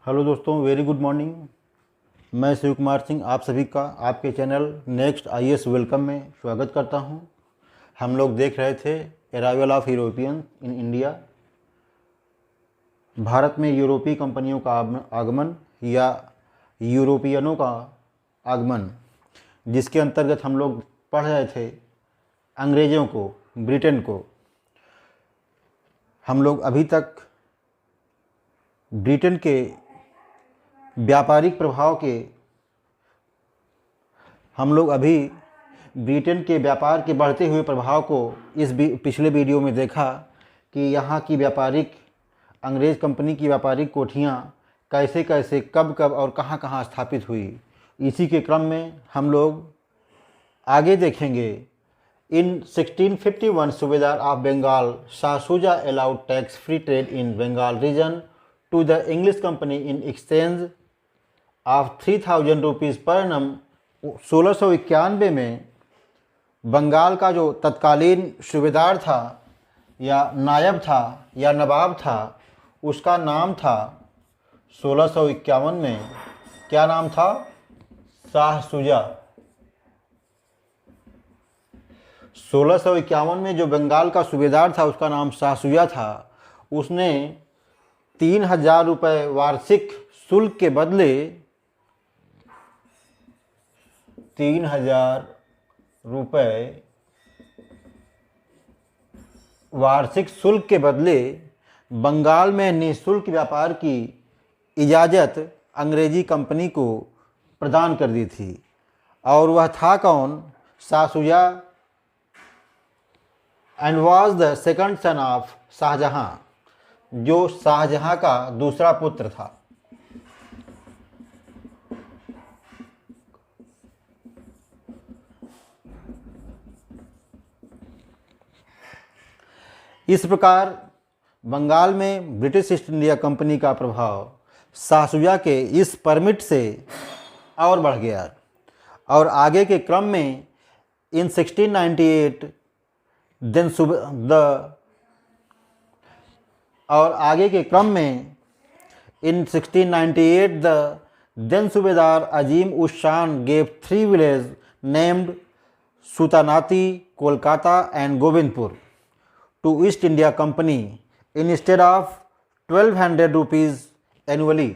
Hello दोस्तों, very good morning. मैं शिव कुमार सिंह आप सभी का आपके चैनल नेक्स्ट आईएएस वेलकम में स्वागत करता हूं। हम लोग देख रहे थे arrival of European in India, Bharat में यूरोपीय कंपनियों का आगमन या यूरोपियनों का आगमन, जिसके अंतर्गत हम लोग पढ़ रहे थे अंग्रेज़ों को, ब्रिटेन को। हम लोग अभी तक ब्रिटेन के व्यापारिक प्रभाव के ब्रिटेन के व्यापार के बढ़ते हुए प्रभाव को इस पिछले वीडियो में देखा कि यहाँ की अंग्रेज़ कंपनी की व्यापारिक कोठियाँ कैसे कैसे कब कब और कहाँ कहाँ स्थापित हुई। इसी के क्रम में हम लोग आगे देखेंगे। In 1651 subedar of Bengal Shah Shuja allowed tax free trade in Bengal region to the English company in exchange of 3000 rupees per annum. 1691 में बंगाल का जो तत्कालीन सूबेदार था या नायब था या नवाब था, उसका नाम था 1651 में क्या नाम था? शाह शुजा। 1651 में जो बंगाल का सूबेदार था उसका नाम शाह शुजा था। उसने 3000 रुपये वार्षिक शुल्क के बदले 3000 रुपये वार्षिक शुल्क के बदले बंगाल में निःशुल्क व्यापार की इजाज़त अंग्रेजी कंपनी को प्रदान कर दी थी। और वह था कौन? Shah Shuja and was the second son of Shahjahan, जो शाहजहां का दूसरा पुत्र था। इस प्रकार बंगाल में ब्रिटिश ईस्ट इंडिया कंपनी का प्रभाव शाह शुजा के इस परमिट से और बढ़ गया और आगे के क्रम में इन 1698 द then सूबेदार अजीम उस शान gave 3 villages named Sutanuti, Kolkata and Govindpur to East India Company instead of 1200 rupees annually।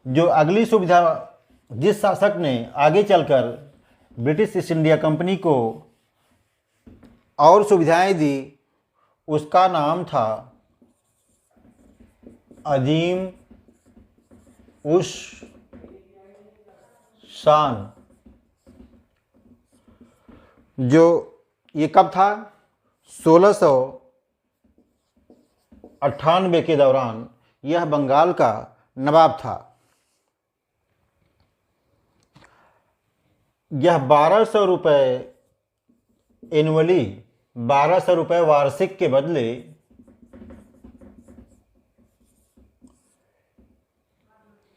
जो अगली सुविधा जिस शासक ने आगे चलकर ब्रिटिश ईस्ट इंडिया कंपनी को और सुविधाएं दी, उसका नाम था अजीम उस शान। जो ये कब था? 1698 के दौरान यह बंगाल का नवाब था। यह 1200 रुपये एनुअली, 1200 रुपये वार्षिक के बदले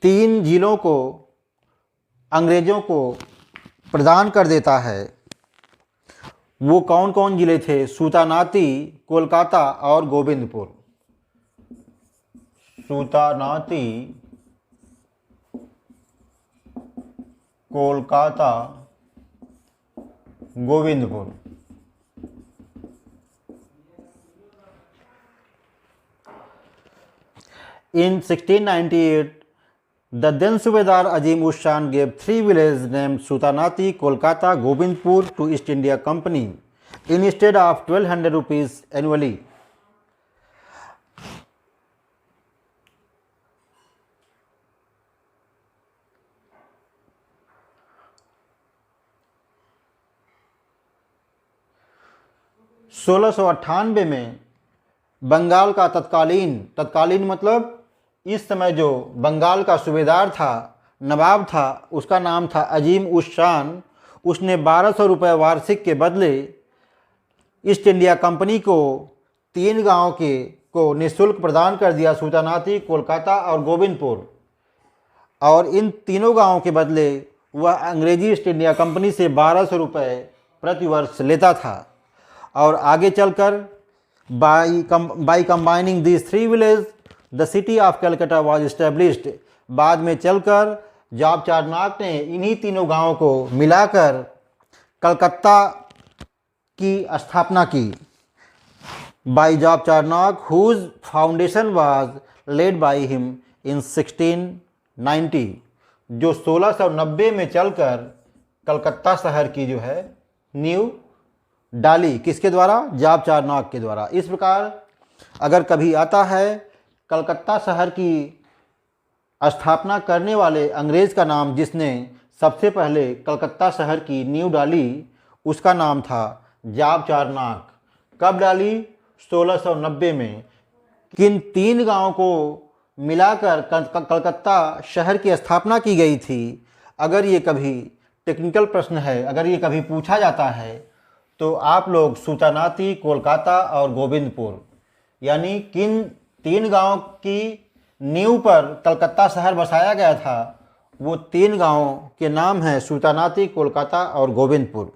3 जिलों को अंग्रेजों को प्रदान कर देता है। वो कौन कौन जिले थे? सुतानाती, कोलकाता और Govindpur. Sutanuti, Kolkata, Govindpur. In 1698, the then Subedar Azim Us Khan gave 3 villages named Sultanati, Kolkata, Govindpur to East India Company instead of 1200 rupees annually। (1698) में बंगाल का तत्कालीन मतलब इस समय जो बंगाल का सूबेदार था, नवाब था, उसका नाम था अजीम उस शान। उसने 1200 रुपये वार्षिक के बदले ईस्ट इंडिया कंपनी को 3 गांव को निःशुल्क प्रदान कर दिया, सुल्तानाती, कोलकाता और गोविंदपुर। और इन तीनों गांवों के बदले वह अंग्रेजी ईस्ट इंडिया कंपनी से 1200 रुपये प्रतिवर्ष लेता था। और आगे चलकर by combining these 3 village the city of Calcutta was established. बाद में चलकर जॉब चारनॉक ने इन्हीं तीनों गांवों को मिलाकर कलकत्ता की स्थापना की। By Job Charnock whose foundation was laid by him in 1690, जो 1690 में चलकर कलकत्ता शहर की जो है नींव डाली। किसके द्वारा? जॉब चारनॉक के द्वारा। इस प्रकार अगर कभी आता है कलकत्ता शहर की स्थापना करने वाले अंग्रेज़ का नाम, जिसने सबसे पहले कलकत्ता शहर की नींव डाली, उसका नाम था जॉब चारनॉक। कब डाली? 1690 में। किन तीन गांवों को मिलाकर कलकत्ता शहर की स्थापना की गई थी? अगर ये कभी टेक्निकल प्रश्न है, अगर ये कभी पूछा जाता है, तो आप लोग सूचानाती, कोलकाता और गोविंदपुर, यानी किन तीन गांव की नींव पर कलकत्ता शहर बसाया गया था, वो तीन गांवों के नाम हैं सूचानाती, कोलकाता और गोविंदपुर।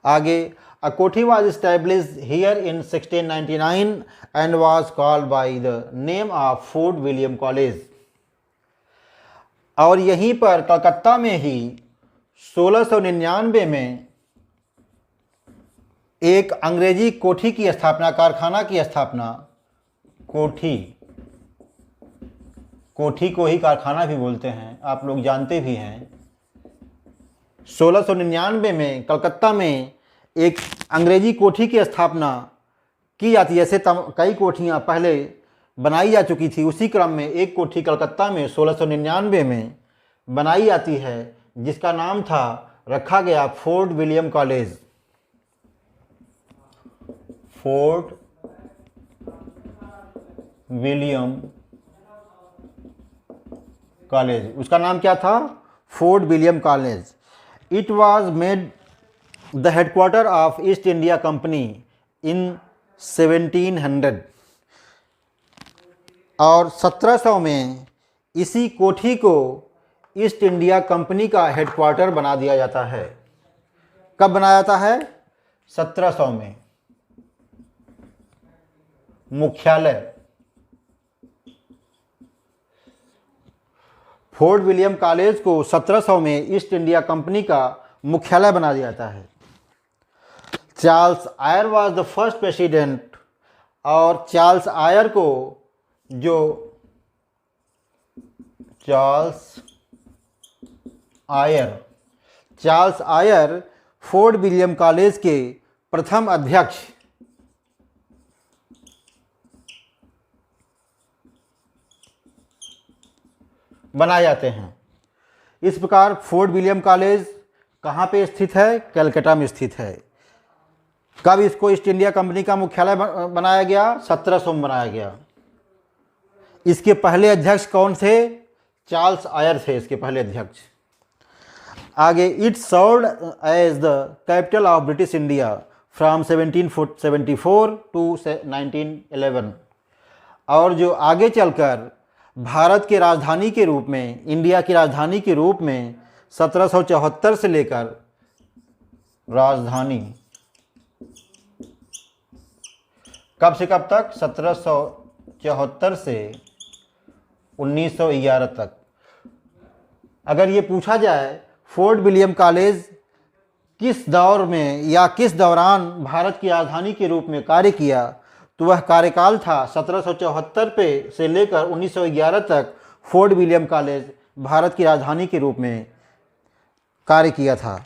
आगे, a कोठी was established here in 1699 and was called by the name of Fort William College। और यहीं पर कलकत्ता में ही 1699 में एक अंग्रेजी कोठी की स्थापना, कारखाना की स्थापना, कोठी को ही कारखाना भी बोलते हैं, आप लोग जानते भी हैं। 1699 में कलकत्ता में एक अंग्रेजी कोठी की स्थापना की जाती है। ऐसे कई कोठियाँ पहले बनाई जा चुकी थी, उसी क्रम में एक कोठी कलकत्ता में 1699 में बनाई जाती है, जिसका नाम रखा गया fort William college. Fort William college, उसका नाम क्या था? Fort William college. It was made the headquarter of east India company इन 1700। और 1700 में इसी कोठी को ईस्ट इंडिया कंपनी का हेडक्वार्टर बना दिया जाता है। कब बनाया जाता है? 1700 में। मुख्यालय फोर्ट विलियम कॉलेज को 1700 में ईस्ट इंडिया कंपनी का मुख्यालय बना दिया जाता है। Charles Eyre was the first president. और चार्ल्स आयर को, जो Charles Eyre Fort William College के प्रथम अध्यक्ष बनाए जाते हैं। इस प्रकार फोर्ट विलियम कॉलेज कहाँ पे स्थित है? कलकत्ता में स्थित है। कब इसको ईस्ट इंडिया कंपनी का मुख्यालय बनाया गया? 1700 में बनाया गया। इसके पहले अध्यक्ष कौन थे? चार्ल्स आयर थे इसके पहले अध्यक्ष। आगे, it served as the capital of British India from 1774 to 1911। और जो आगे चलकर भारत के राजधानी के रूप में, इंडिया की राजधानी के रूप में 1774 से लेकर राजधानी कब से कब तक? 1774 से 1911 तक। अगर ये पूछा जाए फोर्ट विलियम कॉलेज किस दौर में या किस दौरान भारत की राजधानी के रूप में कार्य किया, तो वह कार्यकाल था 1774 पे से लेकर 1911 तक फोर्ट विलियम कॉलेज भारत की राजधानी के रूप में कार्य किया था।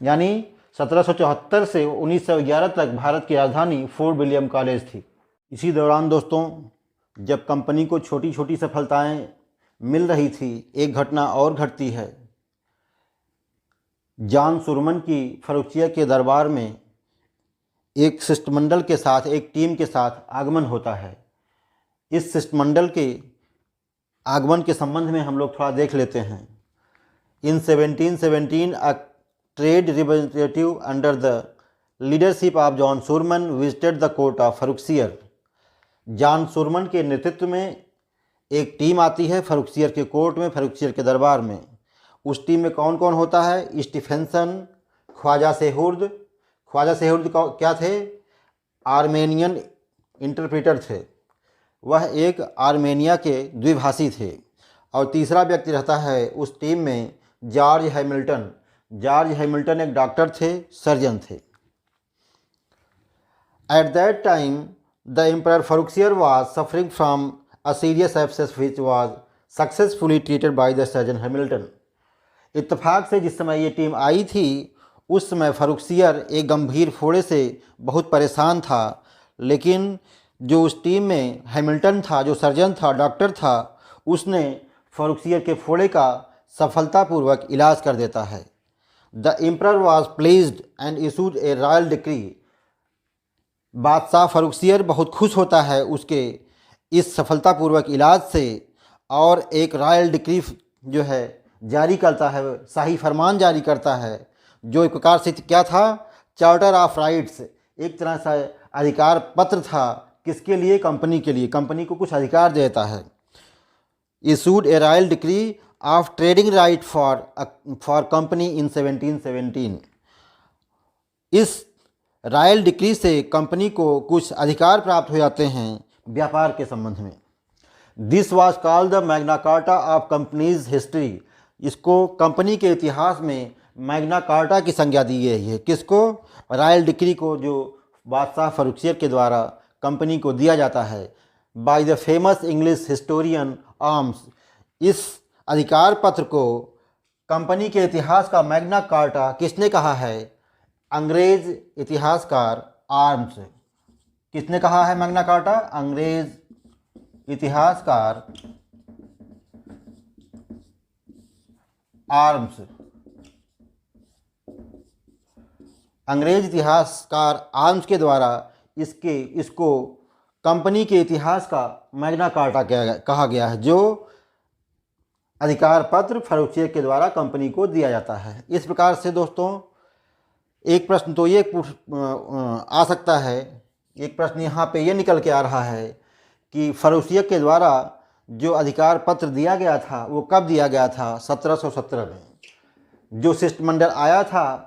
यानी 1774 से 1911 तक भारत की राजधानी फोर्ट विलियम कॉलेज थी। इसी दौरान दोस्तों, जब कंपनी को छोटी छोटी सफलताएं मिल रही थी, एक घटना और घटती है। जॉन सुरमन की फर्रुखिया के दरबार में एक शिष्टमंडल के साथ, एक टीम के साथ आगमन होता है। इस शिष्टमंडल के आगमन के संबंध में हम लोग थोड़ा देख लेते हैं। In 1717 a trade representative under the leadership of John Surman visited the court of Farrukhsiyar. John Surman के नेतृत्व में एक टीम आती है फर्रुखसियर के कोर्ट में, फर्रुखसियर के दरबार में। उस टीम में कौन कौन होता है? स्टीफेंसन, ख्वाजा सेहुर्द। ख्वाजा सेहुर्द क्या थे? आर्मेनियन इंटरप्रेटर थे। वह एक आर्मेनिया के द्विभाषी थे। और तीसरा व्यक्ति रहता है उस टीम में जॉर्ज हैमिल्टन। जॉर्ज हैमिल्टन एक डॉक्टर थे, सर्जन थे। At that time, the Emperor Farrukhsiyar was suffering from a serious abscess which was successfully treated by the surgeon Hamilton. इत्तेफाक से जिस समय ये टीम आई थी उस समय फरुखसियर एक गंभीर फोड़े से बहुत परेशान था, लेकिन जो उस टीम में हैमिल्टन था, जो सर्जन था, डॉक्टर था, उसने फरुखसियर के फोड़े का सफलतापूर्वक इलाज कर देता है। The emperor was pleased and issued A royal decree. बादशाह फरुखसियर बहुत खुश होता है उसके इस सफलतापूर्वक इलाज से और एक रॉयल डिक्री जो है जारी करता है, शाही फरमान जारी करता है, जो एक प्रकार से क्या था, चार्टर ऑफ राइट्स, एक तरह से अधिकार पत्र था। किसके लिए? कंपनी के लिए। कंपनी को कुछ अधिकार देता है। Issued A royal decree of trading right for company इन 1717। इस रॉयल डिक्री से कंपनी को कुछ अधिकार प्राप्त हो जाते हैं व्यापार के संबंध में। This was called the Magna carta of companies history. इसको कंपनी के इतिहास में मैग्ना कार्टा की संज्ञा दी गई है। किसको? रॉयल डिक्री को, जो बादशाह फरुखसियर के द्वारा कंपनी को दिया जाता है। By the famous English historian arms. इस अधिकार पत्र को कंपनी के इतिहास का मैग्ना कार्टा किसने कहा है? अंग्रेज इतिहासकार आर्म्स। किसने कहा है मैग्ना कार्टा? अंग्रेज इतिहासकार आर्म्स। अंग्रेज इतिहासकार आर्म्स के द्वारा इसको कंपनी के इतिहास का मैग्ना कार्टा कहा गया है, जो अधिकार पत्र फरुखसियर के द्वारा कंपनी को दिया जाता है। इस प्रकार से दोस्तों एक प्रश्न तो ये आ सकता है, एक प्रश्न यहाँ पे ये निकल के आ रहा है कि फरुखसियर के द्वारा जो अधिकार पत्र दिया गया था वो कब दिया गया था? 1717 में। जो शिष्टमंडल आया था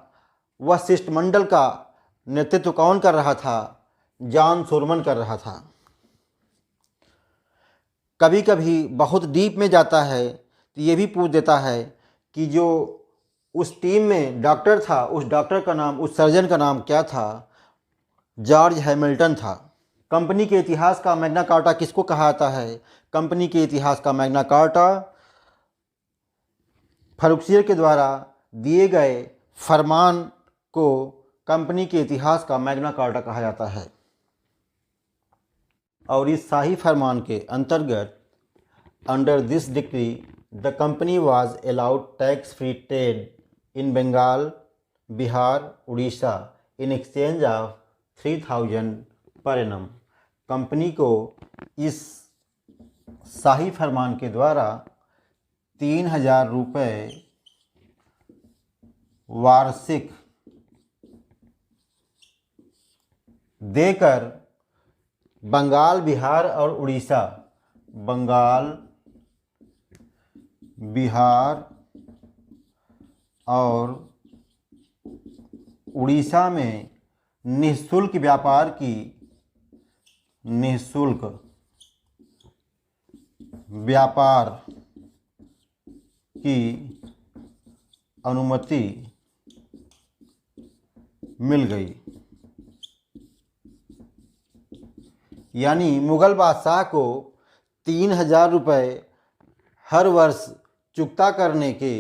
वह शिष्टमंडल का नेतृत्व कौन कर रहा था? जॉन सोरमन कर रहा था। कभी कभी बहुत डीप में जाता है तो ये भी पूछ देता है कि जो उस टीम में डॉक्टर था, उस डॉक्टर का नाम, उस सर्जन का नाम क्या था? जॉर्ज हैमिल्टन था। कंपनी के इतिहास का मैग्ना कार्टा किसको कहा जाता है? कंपनी के इतिहास का मैग्ना कार्टा फरुखसियर के द्वारा दिए गए फरमान को कंपनी के इतिहास का मैग्ना कार्टा कहा जाता है। और इस शाही फरमान के अंतर्गत under this decree the company was allowed tax free trade in Bengal, Bihar, Orissa in exchange of 3000 per annum. Company को इस शाही फरमान के द्वारा 3000 रुपये वार्षिक देकर बंगाल, बिहार और उड़ीसा, बंगाल, बिहार और उड़ीसा में निःशुल्क व्यापार की अनुमति मिल गई। यानी मुग़ल बादशाह को 3000 रुपये हर वर्ष चुकता करने के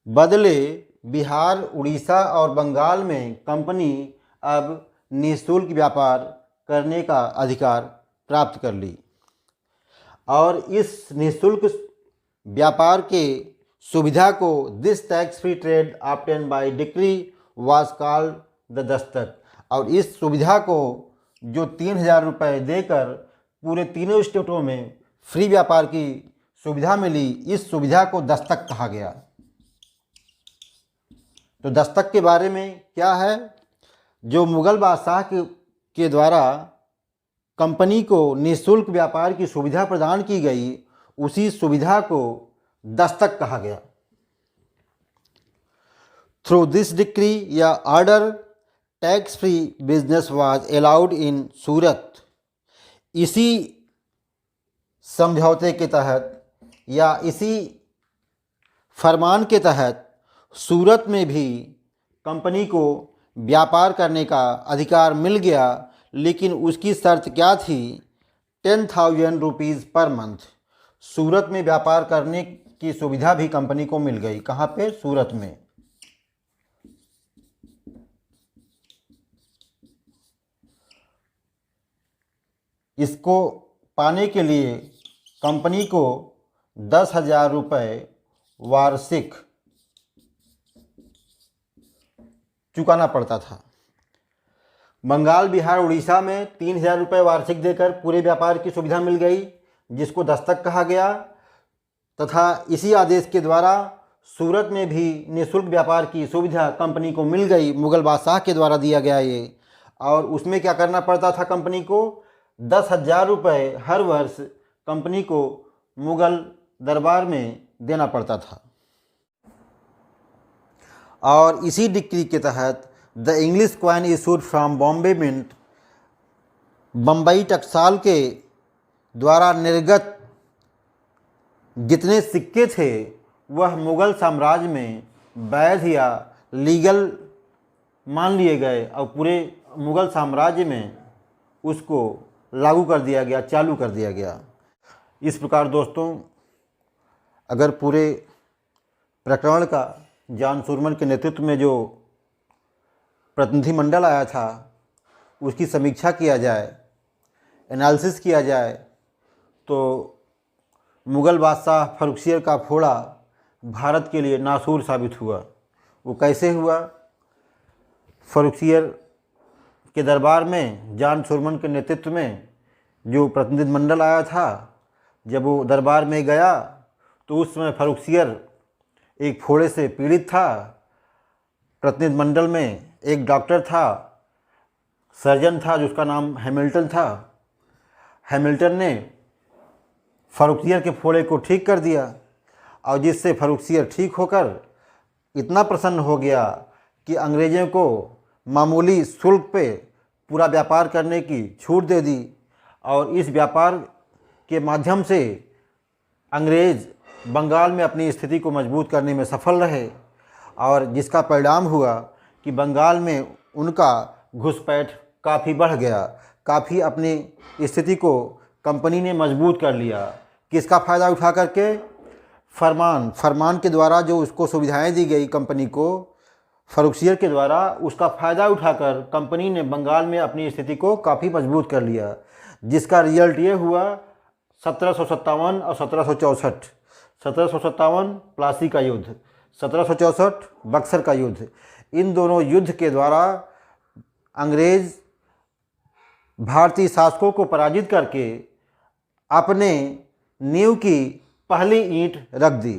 बदले बिहार, उड़ीसा और बंगाल में कंपनी अब निःशुल्क व्यापार करने का अधिकार प्राप्त कर ली। और इस निःशुल्क व्यापार के सुविधा को this tax free trade obtained by decree was called the Dastak. और इस सुविधा को जो 3000 रुपये देकर पूरे तीनों स्टेटों में फ्री व्यापार की सुविधा मिली, इस सुविधा को दस्तक कहा गया। तो दस्तक के बारे में क्या है? जो मुग़ल बादशाह के द्वारा कंपनी को निःशुल्क व्यापार की सुविधा प्रदान की गई, उसी सुविधा को दस्तक कहा गया। थ्रू दिस डिक्री या order tax free business was allowed in Surat, इसी समझौते के तहत या इसी फरमान के तहत सूरत में भी कंपनी को व्यापार करने का अधिकार मिल गया, लेकिन उसकी शर्त क्या थी? 10,000 रुपीज़ पर मंथ। सूरत में व्यापार करने की सुविधा भी कंपनी को मिल गई। कहाँ पे? सूरत में। इसको पाने के लिए कंपनी को 10,000 रुपये वार्षिक चुकाना पड़ता था। बंगाल, बिहार, उड़ीसा में 3,000 रुपये वार्षिक देकर पूरे व्यापार की सुविधा मिल गई, जिसको दस्तक कहा गया, तथा इसी आदेश के द्वारा सूरत में भी निःशुल्क व्यापार की सुविधा कंपनी को मिल गई। मुग़ल बादशाह के द्वारा दिया गया ये। और उसमें क्या करना पड़ता था कंपनी को? 10,000 रुपये हर वर्ष कंपनी को मुग़ल दरबार में देना पड़ता था। और इसी डिक्री के तहत the English coin issued from Bombay mint, Bombay टकसाल के द्वारा निर्गत जितने सिक्के थे वह मुग़ल साम्राज्य में वैध या लीगल मान लिए गए और पूरे मुग़ल साम्राज्य में उसको लागू कर दिया गया, चालू कर दिया गया। इस प्रकार दोस्तों, अगर पूरे प्रकरण का जॉन सूरमन के नेतृत्व में जो प्रतिनिधिमंडल आया था उसकी समीक्षा किया जाए, एनालिसिस किया जाए, तो मुग़ल बादशाह फर्रुखसियर का फोड़ा भारत के लिए नासूर साबित हुआ। वो कैसे हुआ? फर्रुखसियर के दरबार में जॉन सूरमन के नेतृत्व में जो प्रतिनिधिमंडल आया था, जब वो दरबार में गया तो उस समय फर्रुखसियर एक फोड़े से पीड़ित था। प्रतिनिधिमंडल में एक डॉक्टर था, सर्जन था, जिसका नाम हैमिल्टन था। हैमिल्टन ने फर्रुखसियर के फोड़े को ठीक कर दिया और जिससे फर्रुखसियर ठीक होकर इतना प्रसन्न हो गया कि अंग्रेज़ों को मामूली शुल्क पे पूरा व्यापार करने की छूट दे दी। और इस व्यापार के माध्यम से अंग्रेज़ बंगाल में अपनी स्थिति को मजबूत करने में सफल रहे, और जिसका परिणाम हुआ कि बंगाल में उनका घुसपैठ काफ़ी बढ़ गया। काफ़ी अपनी स्थिति को कंपनी ने मजबूत कर लिया। किसका फ़ायदा उठा करके? फरमान के द्वारा जो उसको सुविधाएं दी गई कंपनी को फर्रुखसियर के द्वारा, उसका फ़ायदा उठाकर कंपनी ने बंगाल में अपनी स्थिति को काफ़ी मजबूत कर लिया, जिसका रिजल्ट ये हुआ 1757 और 1764। 1757 प्लासी का युद्ध, 1764 बक्सर का युद्ध। इन दोनों युद्ध के द्वारा अंग्रेज़ भारतीय शासकों को पराजित करके अपने नींव की पहली ईंट रख दी।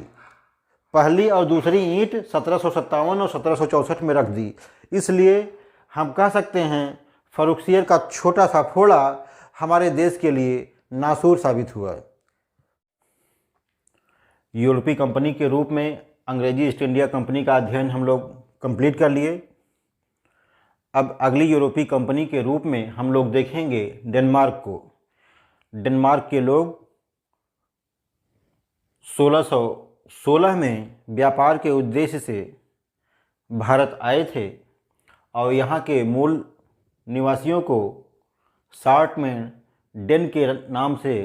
पहली और दूसरी ईंट 1757 और 1764 में रख दी। इसलिए हम कह सकते हैं फर्रुखसियर का छोटा सा फोड़ा हमारे देश के लिए नासूर साबित हुआ। यूरोपीय कंपनी के रूप में अंग्रेजी ईस्ट इंडिया कंपनी का अध्ययन हम लोग कंप्लीट कर लिए। अब अगली यूरोपीय कंपनी के रूप में हम लोग देखेंगे डेनमार्क को। डेनमार्क के लोग 1616 में व्यापार के उद्देश्य से भारत आए थे और यहाँ के मूल निवासियों को शॉर्ट में डेन के नाम से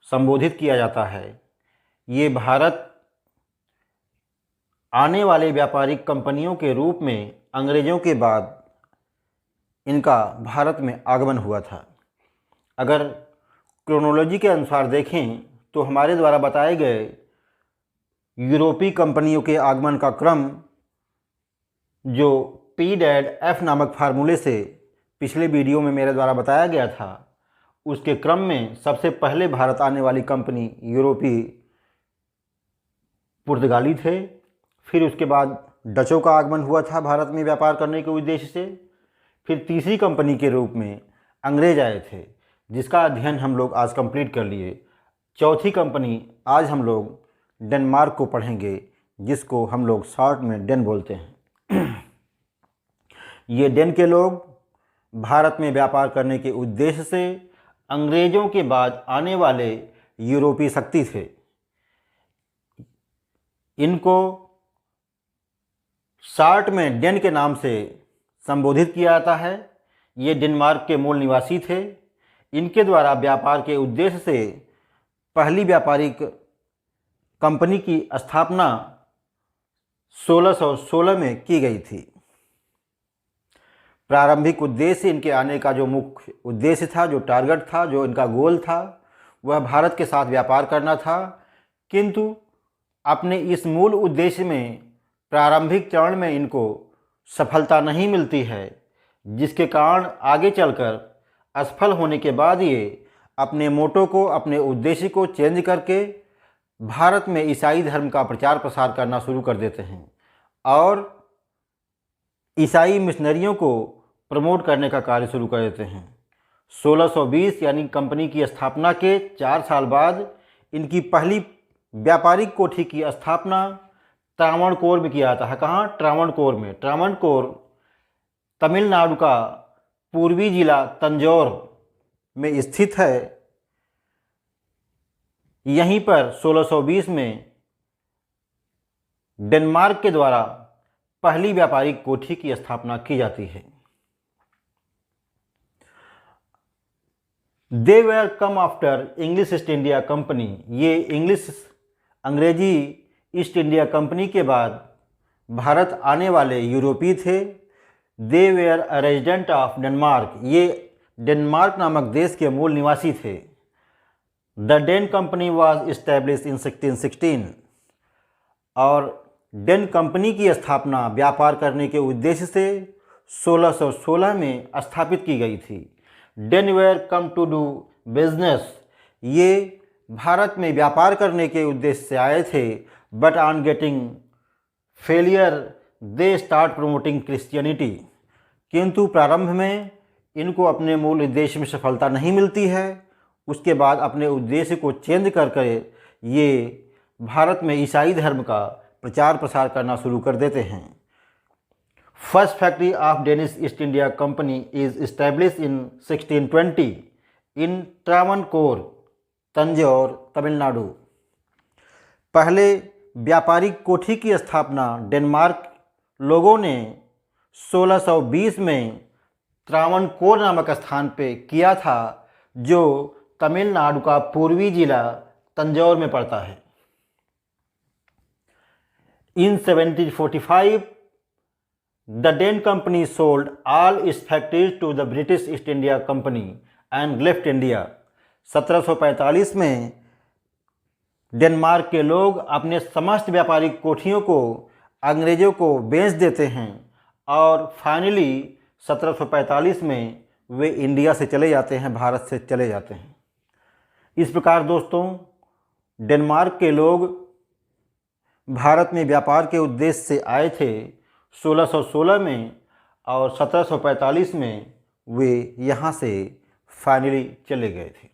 संबोधित किया जाता है। ये भारत आने वाले व्यापारिक कंपनियों के रूप में अंग्रेज़ों के बाद इनका भारत में आगमन हुआ था। अगर क्रोनोलॉजी के अनुसार देखें तो हमारे द्वारा बताए गए यूरोपीय कंपनियों के आगमन का क्रम जो P-F नामक फार्मूले से पिछले वीडियो में मेरे द्वारा बताया गया था, उसके क्रम में सबसे पहले भारत आने वाली कंपनी यूरोपीय पुर्तगाली थे। फिर उसके बाद डचों का आगमन हुआ था भारत में व्यापार करने के उद्देश्य से। फिर तीसरी कंपनी के रूप में अंग्रेज आए थे, जिसका अध्ययन हम लोग आज कंप्लीट कर लिए। चौथी कंपनी आज हम लोग डेनमार्क को पढ़ेंगे, जिसको हम लोग शॉर्ट में डेन बोलते हैं। ये डेन के लोग भारत में व्यापार करने के उद्देश्य से अंग्रेजों के बाद आने वाले यूरोपीय शक्ति थे। इनको शार्ट में डेन के नाम से संबोधित किया जाता है। ये डेनमार्क के मूल निवासी थे। इनके द्वारा व्यापार के उद्देश्य से पहली व्यापारिक कंपनी की स्थापना 1616 में की गई थी। प्रारंभिक उद्देश्य, इनके आने का जो मुख्य उद्देश्य था, जो टारगेट था, जो इनका गोल था, वह भारत के साथ व्यापार करना था। किंतु अपने इस मूल उद्देश्य में प्रारंभिक चरण में इनको सफलता नहीं मिलती है, जिसके कारण आगे चलकर असफल होने के बाद ये अपने मोटो को, अपने उद्देश्य को चेंज करके भारत में ईसाई धर्म का प्रचार प्रसार करना शुरू कर देते हैं और ईसाई मिशनरियों को प्रमोट करने का कार्य शुरू कर देते हैं। 1620 यानी कंपनी की स्थापना के 4 साल बाद इनकी पहली व्यापारिक कोठी की स्थापना त्रावणकोर में किया जाता है। कहाँ? त्रावणकोर में। त्रावणकोर तमिलनाडु का पूर्वी जिला तंजौर में स्थित है। यहीं पर 1620 में डेनमार्क के द्वारा पहली व्यापारिक कोठी की स्थापना की जाती है। They were come after English east India company. ये अंग्रेजी ईस्ट इंडिया कंपनी के बाद भारत आने वाले यूरोपीय थे। They were a resident of Denmark. ये डेनमार्क नामक देश के मूल निवासी थे। The Dane company was establish in 1616। और डेन कंपनी की स्थापना व्यापार करने के उद्देश्य से 1616 में स्थापित की गई थी। Dane were come to do business. ये भारत में व्यापार करने के उद्देश्य से आए थे, but on getting failure they start promoting Christianity. किंतु प्रारंभ में इनको अपने मूल उद्देश्य में सफलता नहीं मिलती है। उसके बाद अपने उद्देश्य को चेंज कर ये भारत में ईसाई धर्म का प्रचार प्रसार करना शुरू कर देते हैं। First factory of Danish east India company is establish in 1620 इन त्रावणकोर, तंजौर, तमिलनाडु। पहले व्यापारिक कोठी की स्थापना डेनमार्क लोगों ने 1620 में त्रावणकोर नामक स्थान पे किया था, जो तमिलनाडु का पूर्वी जिला तंजौर में पड़ता है। In 1745, the Den Company sold all its factories to the British East India Company and left India. 1745 में डेनमार्क के लोग अपने समस्त व्यापारिक कोठियों को अंग्रेजों को बेच देते हैं और फाइनली 1745 में वे इंडिया से चले जाते हैं, भारत से चले जाते हैं। इस प्रकार दोस्तों, डेनमार्क के लोग भारत में व्यापार के उद्देश्य से आए थे 1616 में और 1745 में वे यहाँ से फाइनली चले गए थे।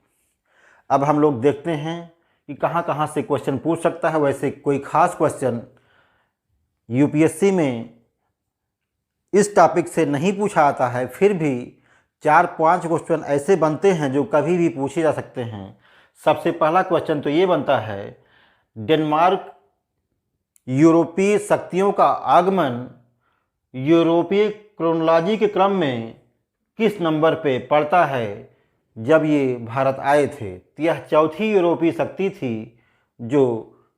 अब हम लोग देखते हैं कि कहाँ कहाँ से क्वेश्चन पूछ सकता है। वैसे कोई ख़ास क्वेश्चन यूपीएससी में इस टॉपिक से नहीं पूछा आता है, फिर भी 4-5 क्वेश्चन ऐसे बनते हैं जो कभी भी पूछे जा सकते हैं। सबसे पहला क्वेश्चन तो ये बनता है, डेनमार्क यूरोपीय शक्तियों का आगमन यूरोपीय क्रोनोलॉजी के क्रम में किस नंबर पे पड़ता है जब ये भारत आए थे? तो यह चौथी यूरोपीय शक्ति थी जो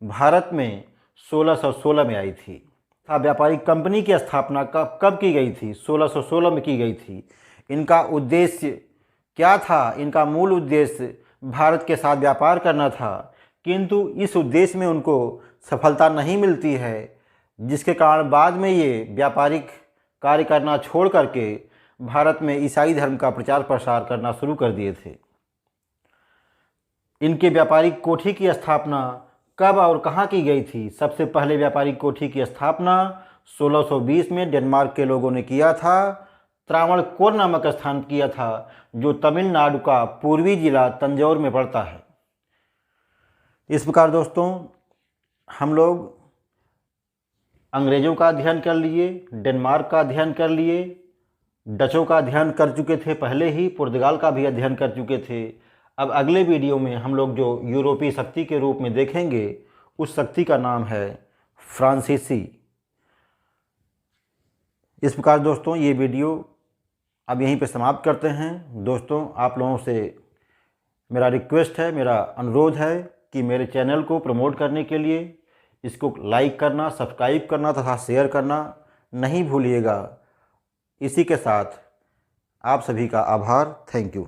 भारत में 1616 में आई थी। व्यापारिक कंपनी की स्थापना कब की गई थी? 1616 में की गई थी। इनका उद्देश्य क्या था? इनका मूल उद्देश्य भारत के साथ व्यापार करना था, किंतु इस उद्देश्य में उनको सफलता नहीं मिलती है, जिसके कारण बाद में ये व्यापारिक कार्य करना छोड़ करके भारत में ईसाई धर्म का प्रचार प्रसार करना शुरू कर दिए थे। इनके व्यापारिक कोठी की स्थापना कब और कहाँ की गई थी? सबसे पहले व्यापारिक कोठी की स्थापना 1620 में डेनमार्क के लोगों ने किया था। त्रावणकोर नामक स्थान किया था, जो तमिलनाडु का पूर्वी जिला तंजौर में पड़ता है। इस प्रकार दोस्तों, हम लोग अंग्रेज़ों का अध्ययन कर लिए, डेनमार्क का अध्ययन कर लिए डचों का अध्ययन कर चुके थे, पहले ही पुर्तगाल का भी अध्ययन कर चुके थे। अब अगले वीडियो में हम लोग जो यूरोपीय शक्ति के रूप में देखेंगे, उस शक्ति का नाम है फ्रांसीसी। इस प्रकार दोस्तों ये वीडियो अब यहीं पे समाप्त करते हैं। दोस्तों, आप लोगों से मेरा रिक्वेस्ट है, मेरा अनुरोध है कि मेरे चैनल को प्रमोट करने के लिए इसको लाइक करना, सब्सक्राइब करना तथा शेयर करना नहीं भूलिएगा। इसी के साथ आप सभी का आभार। Thank you.